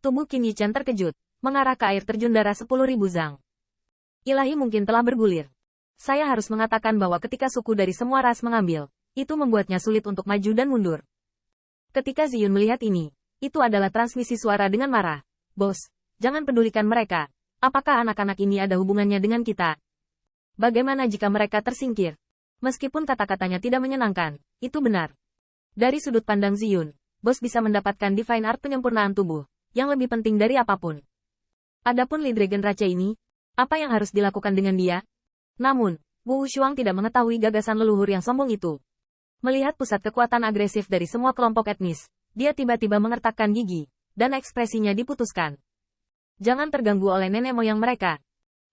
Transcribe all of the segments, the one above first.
Tubuh Qin Yichen terkejut, mengarah ke air terjun darah 10.000 zang. Ilahi mungkin telah bergulir. Saya harus mengatakan bahwa ketika suku dari semua ras mengambil, itu membuatnya sulit untuk maju dan mundur. Ketika Ziyun melihat ini, itu adalah transmisi suara dengan marah. Bos, jangan pedulikan mereka. Apakah anak-anak ini ada hubungannya dengan kita? Bagaimana jika mereka tersingkir? Meskipun kata-katanya tidak menyenangkan, itu benar. Dari sudut pandang Ziyun, bos bisa mendapatkan Divine Art penyempurnaan tubuh, yang lebih penting dari apapun. Adapun Li Dragon Rache ini, apa yang harus dilakukan dengan dia? Namun, Wu Shuang tidak mengetahui gagasan leluhur yang sombong itu. Melihat pusat kekuatan agresif dari semua kelompok etnis, dia tiba-tiba mengertakkan gigi, dan ekspresinya diputuskan. Jangan terganggu oleh nenek moyang mereka.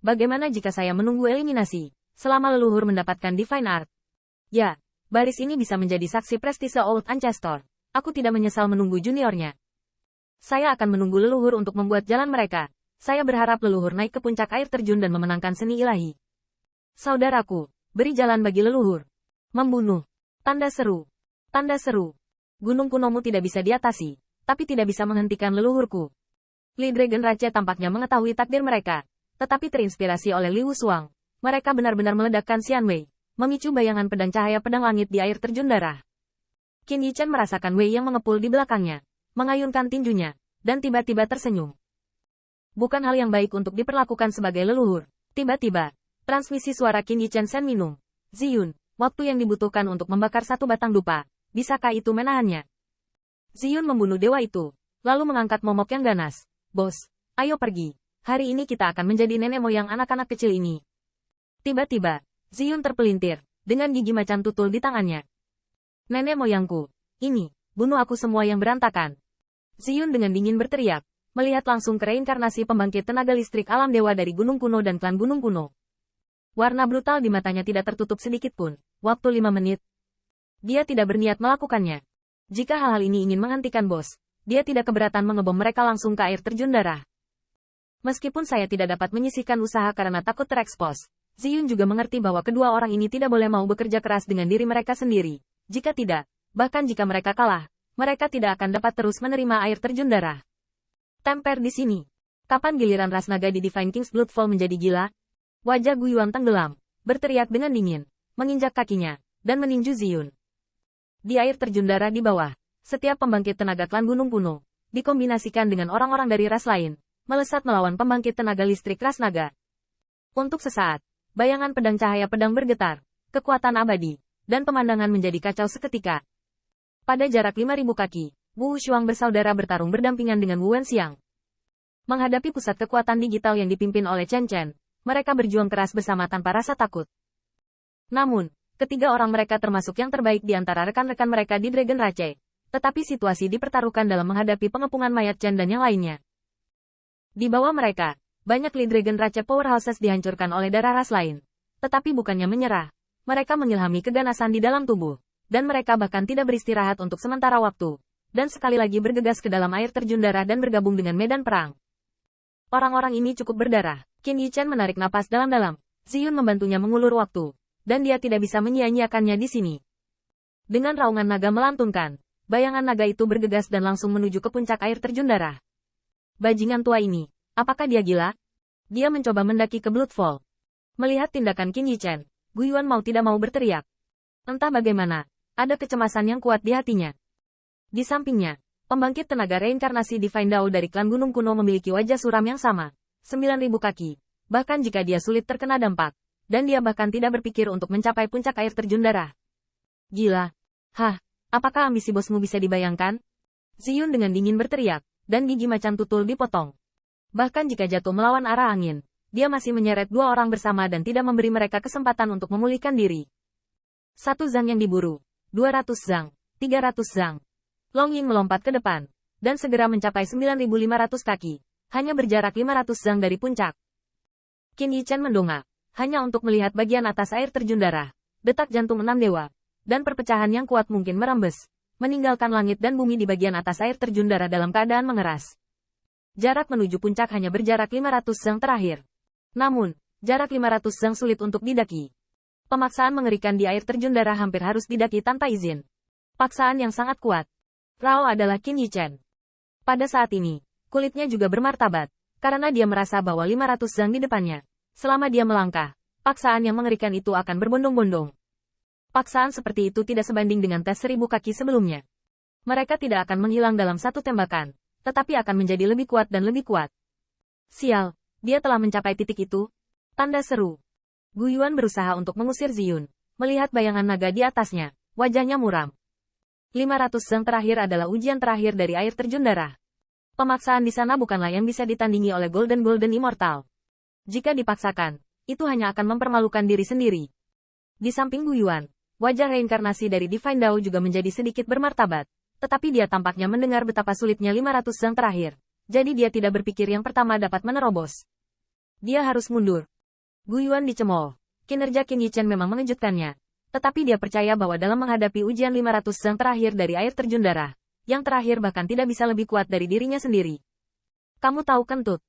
Bagaimana jika saya menunggu eliminasi, selama leluhur mendapatkan Divine Art? Ya, baris ini bisa menjadi saksi prestise Old Ancestor. Aku tidak menyesal menunggu juniornya. Saya akan menunggu leluhur untuk membuat jalan mereka. Saya berharap leluhur naik ke puncak air terjun dan memenangkan seni ilahi. Saudaraku, beri jalan bagi leluhur. Membunuh. Tanda seru. Tanda seru. Gunung kunomu tidak bisa diatasi, tapi tidak bisa menghentikan leluhurku. Li Dragon Rache tampaknya mengetahui takdir mereka, tetapi terinspirasi oleh Liu Shuang. Mereka benar-benar meledakkan Xian Wei, memicu bayangan pedang cahaya pedang langit di air terjun darah. Qin Yichen merasakan Wei yang mengepul di belakangnya, mengayunkan tinjunya, dan tiba-tiba tersenyum. Bukan hal yang baik untuk diperlakukan sebagai leluhur. Tiba-tiba, transmisi suara Qin Yichen Sen minum. Ziyun, waktu yang dibutuhkan untuk membakar satu batang dupa. Bisakah itu menahannya? Ziyun membunuh dewa itu, lalu mengangkat momok yang ganas. Bos, ayo pergi. Hari ini kita akan menjadi nenek moyang anak-anak kecil ini. Tiba-tiba, Ziyun terpelintir, dengan gigi macan tutul di tangannya. Nenek moyangku, ini, bunuh aku semua yang berantakan. Ziyun dengan dingin berteriak, melihat langsung ke reinkarnasi pembangkit tenaga listrik alam dewa dari Gunung Kuno dan klan Gunung Kuno. Warna brutal di matanya tidak tertutup sedikit pun. Waktu 5 menit. Dia tidak berniat melakukannya. Jika hal-hal ini ingin menghentikan bos, dia tidak keberatan mengebom mereka langsung ke air terjun darah. Meskipun saya tidak dapat menyisihkan usaha karena takut terekspos, Ziyun juga mengerti bahwa kedua orang ini tidak boleh mau bekerja keras dengan diri mereka sendiri. Jika tidak, bahkan jika mereka kalah, mereka tidak akan dapat terus menerima air terjun darah. Temper di sini. Kapan giliran ras naga di Divine King's Bloodfall menjadi gila? Wajah Guiyuan tenggelam, berteriak dengan dingin, menginjak kakinya, dan meninju Ziyun. Di air terjun darah di bawah, setiap pembangkit tenaga klan Gunung Kuno, dikombinasikan dengan orang-orang dari ras lain, melesat melawan pembangkit tenaga listrik ras naga. Untuk sesaat, bayangan pedang cahaya pedang bergetar, kekuatan abadi, dan pemandangan menjadi kacau seketika. Pada jarak 5.000 kaki, Wu Shuang bersaudara bertarung berdampingan dengan Wu Wenxiang. Menghadapi pusat kekuatan digital yang dipimpin oleh Chen Chen, mereka berjuang keras bersama tanpa rasa takut. Namun, ketiga orang mereka termasuk yang terbaik di antara rekan-rekan mereka di Dragon Rache. Tetapi situasi dipertaruhkan dalam menghadapi pengepungan mayat Chen dan yang lainnya. Di bawah mereka, banyak Li Dragon Rache powerhouses dihancurkan oleh darah ras lain. Tetapi bukannya menyerah, mereka mengilhami keganasan di dalam tubuh, dan mereka bahkan tidak beristirahat untuk sementara waktu, dan sekali lagi bergegas ke dalam air terjun darah dan bergabung dengan medan perang. Orang-orang ini cukup berdarah. Qin Yichen menarik napas dalam-dalam. Ziyun membantunya mengulur waktu, dan dia tidak bisa menyia-nyiakannya di sini. Dengan raungan naga melantunkan, bayangan naga itu bergegas dan langsung menuju ke puncak air terjun darah. Bajingan tua ini, apakah dia gila? Dia mencoba mendaki ke Bloodfall. Melihat tindakan Qin Yichen, Guiyuan mau tidak mau berteriak. Entah bagaimana, ada kecemasan yang kuat di hatinya. Di sampingnya, pembangkit tenaga reinkarnasi Divine Dao dari klan Gunung Kuno memiliki wajah suram yang sama. 9.000 kaki, bahkan jika dia sulit terkena dampak, dan dia bahkan tidak berpikir untuk mencapai puncak air terjun darah. Gila. Hah, apakah ambisi bosmu bisa dibayangkan? Ziyun dengan dingin berteriak, dan gigi macan tutul dipotong. Bahkan jika jatuh melawan arah angin, dia masih menyeret dua orang bersama dan tidak memberi mereka kesempatan untuk memulihkan diri. 1 zang yang diburu, 200 zang, 300 zang. Long Ying melompat ke depan, dan segera mencapai 9.500 kaki. Hanya berjarak 500 zang dari puncak. Qin Yichen mendongak, hanya untuk melihat bagian atas air terjun darah, detak jantung 6 dewa, dan perpecahan yang kuat mungkin merembes, meninggalkan langit dan bumi di bagian atas air terjun darah dalam keadaan mengeras. Jarak menuju puncak hanya berjarak 500 zang terakhir. Namun, jarak 500 zang sulit untuk didaki. Pemaksaan mengerikan di air terjun darah hampir harus didaki tanpa izin. Paksaan yang sangat kuat. Rao adalah Qin Yichen. Pada saat ini, kulitnya juga bermartabat, karena dia merasa bahwa 500 zang di depannya. Selama dia melangkah, paksaan yang mengerikan itu akan berbondong-bondong. Paksaan seperti itu tidak sebanding dengan tes 1000 kaki sebelumnya. Mereka tidak akan menghilang dalam satu tembakan, tetapi akan menjadi lebih kuat dan lebih kuat. Sial, dia telah mencapai titik itu. Tanda seru. Gu Yuan berusaha untuk mengusir Ziyun. Melihat bayangan naga di atasnya, wajahnya muram. 500 zang terakhir adalah ujian terakhir dari air terjun darah. Pemaksaan di sana bukanlah yang bisa ditandingi oleh Golden Immortal. Jika dipaksakan, itu hanya akan mempermalukan diri sendiri. Di samping Gu Yuan, wajah reinkarnasi dari Divine Dao juga menjadi sedikit bermartabat. Tetapi dia tampaknya mendengar betapa sulitnya 500 zang terakhir. Jadi dia tidak berpikir yang pertama dapat menerobos. Dia harus mundur. Gu Yuan dicemooh. Kinerja Qin Yichen memang mengejutkannya. Tetapi dia percaya bahwa dalam menghadapi ujian 500 zang terakhir dari air terjun darah, yang terakhir bahkan tidak bisa lebih kuat dari dirinya sendiri. Kamu tahu kentut.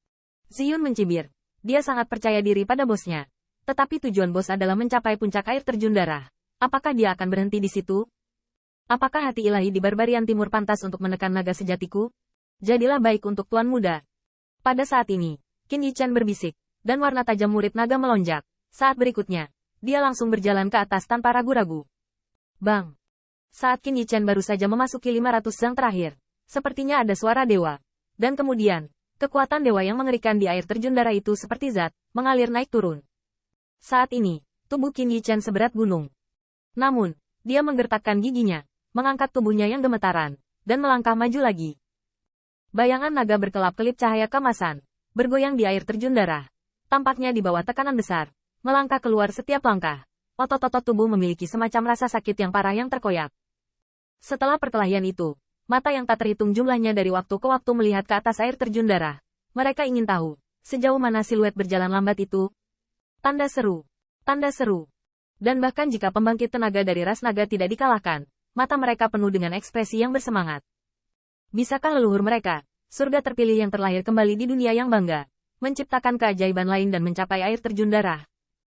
Ziyun mencibir. Dia sangat percaya diri pada bosnya. Tetapi tujuan bos adalah mencapai puncak air terjun darah. Apakah dia akan berhenti di situ? Apakah hati ilahi di Barbarian Timur pantas untuk menekan naga sejatiku? Jadilah baik untuk tuan muda. Pada saat ini, Qin Yichen berbisik, dan warna tajam murid naga melonjak. Saat berikutnya, dia langsung berjalan ke atas tanpa ragu-ragu. Bang! Saat Qin Yichen baru saja memasuki 500 zang terakhir, sepertinya ada suara dewa. Dan kemudian, kekuatan dewa yang mengerikan di air terjun darah itu seperti zat, mengalir naik turun. Saat ini, tubuh Qin Yichen seberat gunung. Namun, dia menggertakkan giginya, mengangkat tubuhnya yang gemetaran, dan melangkah maju lagi. Bayangan naga berkelap-kelip cahaya kemasan, bergoyang di air terjun darah. Tampaknya di bawah tekanan besar, melangkah keluar setiap langkah. Otot-otot tubuh memiliki semacam rasa sakit yang parah yang terkoyak. Setelah perkelahian itu, mata yang tak terhitung jumlahnya dari waktu ke waktu melihat ke atas air terjun darah. Mereka ingin tahu, sejauh mana siluet berjalan lambat itu. Tanda seru. Tanda seru. Dan bahkan jika pembangkit tenaga dari ras naga tidak dikalahkan, mata mereka penuh dengan ekspresi yang bersemangat. Bisakah leluhur mereka, surga terpilih yang terlahir kembali di dunia yang bangga, menciptakan keajaiban lain dan mencapai air terjun darah?